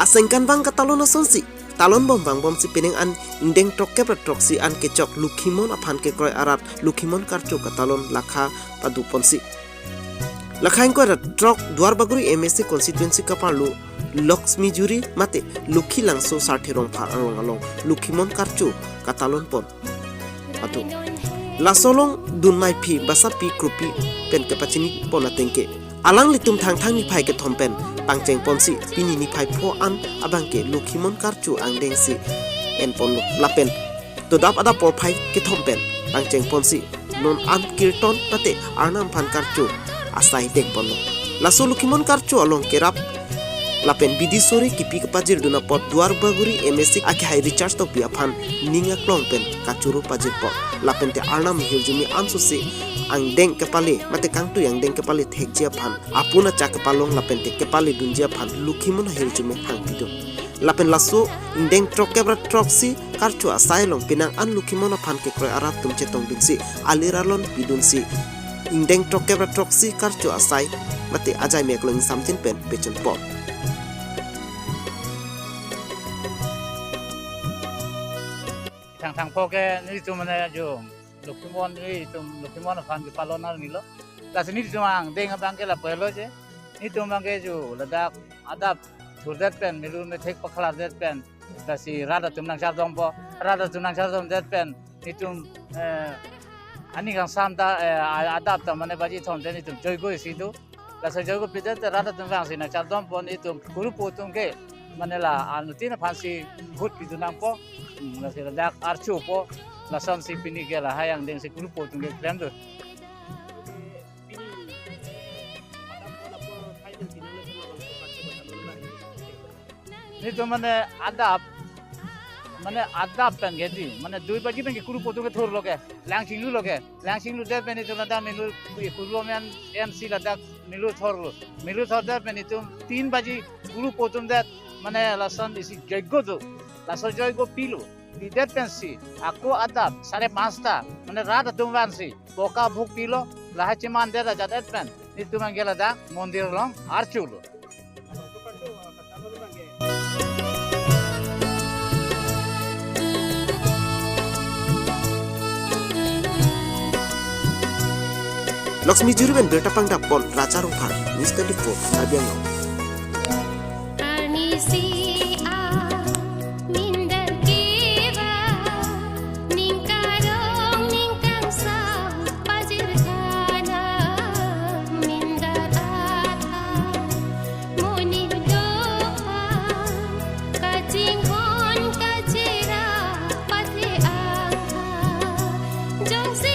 Asengkan bang katalon asonsi talon bom bang bom si peneng an engdeng trok ke trok si an kechok Lokhimon aphan ke kroy arat Lokhimon Karcho katalon lakha padu ponsi lakhain ko trok duar baguri MSC constituency kaparlu Laxmijuri mate Lokhi langso sarthirong pharang along Lokhimon Karcho katalon pon patu lasolong dunmai phi basapi krupi pen kapachini ponatengke alang litum thang ni phai ke thompen pangcheng ponsi pini ni phai pho an abangke Lokhimon Karcho engdeng si en ponlo lapen todap ada por phai ke thompen pangcheng ponsi non an kirton pate arnam phan Karcho asai dek ponlo laso Lokhimon Karcho along kerap lapen bidisori kipi kapajir duna pot duar baguri MSC akhe hai recharge tok bia phan ninga klong pen kachuru pajir pot lapen te arnam hiljumi ansu se engdeng kepale mate kangtu engdeng kepale thekjia phan apuna cha kepalong lapen te kepale dunjia phan Lokhimon hiljumi hangpido lapen laso engdeng trok kebra trok si Karcho asai long pinang an Lokhimon phan ke kroy arat tumche tong dunsi aliralon bidun si engdeng trok kebra trok si Karcho asai mate ajai meklong engsamjin pen pechon pot thang poke ni tumane jo Lokhimon ni Lokhimon fan ke palonar nilo la sini tumang deng abang ke la pelo je ni tumang ke jo ladak adap thurdet pen milu me thek pakhla det pen la si rada tumnang char dompo rada tumnang char dom det pen ni tum ani gang samda adap ta mane baji thom de ni tum joigo sidu la sa joigo pidet rada tumang sina char dompo ni tum guru potum ke mane la anutina phansi bhut pidunang po la si ladak archu po la sam si pini ke la hayang deng si guru potum ke krem do ni to mane adap pen gedi mane dui baji pen ke guru potum ke thor loge langsing lu de pen to ladak milu guru men MC ladak milu thor de pen to 3 baji guru potum de mane lasan isi joigo do laso joigo pilu bidet pensi aku adap 5:30 ta mane rada tumwan si boka bhuk pilo laha chiman de da jadet pen itu mangela da mondir long archulo Laxmijuri ben berta pangdak pon raja rong phar News 24 Arbiang